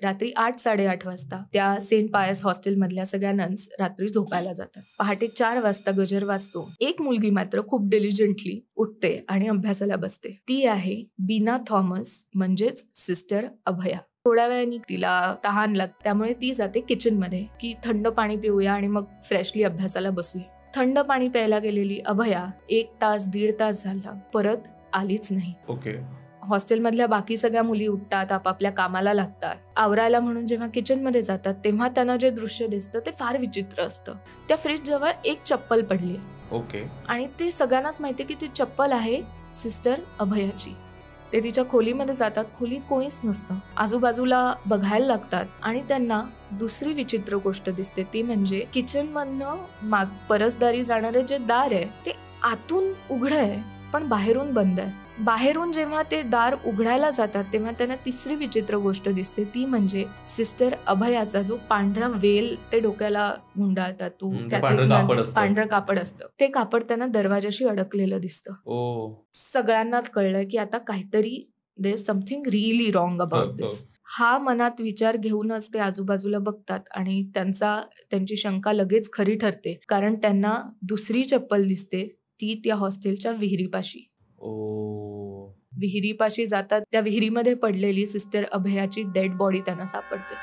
रात्री 8-8:30 वाजता त्या सेंट पायस हॉस्टेलमधल्या सगळ्या नन्स रात्री झोपायला जातात. पहाटे 4 वाजता गजर वाजतो. एक मुलगी मात्र खूप डिलिजंटली उठते आणि अभ्यासाला बसते. ती आहे बीना थॉमस, म्हणजेच सिस्टर अभया. थोड्या वेळाने तिला तहान लागते, त्यामुळे ती जाते किचनमध्ये की थंड पाणी पिऊया आणि मग फ्रेशली अभ्यासाला बसूया. थंड पाणी प्यायला गेलेली अभया 1 तास 1.5 तास झाला परत आलीच नाही. ओके. हॉस्टेलमधल्या बाकी सगळ्या मुली उठतात, आपापल्या कामाला लागतात. आवरायला म्हणून जेव्हा किचनमध्ये जातात तेव्हा त्यांना जे दृश्य दिसतं ते फार विचित्र असतं. त्या फ्रीज जवळ एक चप्पल पडली. ओके. आणि ते सगळ्यांनाच माहिती की ती चप्पल आहे सिस्टर अभयाची. ते तिच्या खोलीमध्ये जातात. खोलीत कोणीच नसतं. आजूबाजूला बघायला लागतात आणि त्यांना दुसरी विचित्र गोष्ट दिसते. ती म्हणजे किचन मधनं परसदारी जाणारे जे दार आहे ते आतून उघड आहे पण बाहेरून बंद आहे. बाहेरून जेव्हा ते दार उघडायला जातात तेव्हा त्यांना तिसरी विचित्र गोष्ट दिसते. ती म्हणजे सिस्टर अभयाचा जो पांढरा वेल ते डोक्याला गुंडाळतात. पांढरं कापड असतं. ते कापड त्यांना दरवाजाशी अडकलेलं दिसतं. सगळ्यांनाच कळलं की आता काहीतरी there is something really wrong about this. हा मनात विचार घेऊनच ते आजूबाजूला बघतात आणि त्यांची शंका लगेच खरी ठरते. कारण त्यांना दुसरी चप्पल दिसते, ती त्या हॉस्टेलच्या विहिरीपाशी. विहिरीपाशी जातात. त्या विहिरीमध्ये पडलेली सिस्टर अभयाची डेड बॉडी त्यांना सापडते.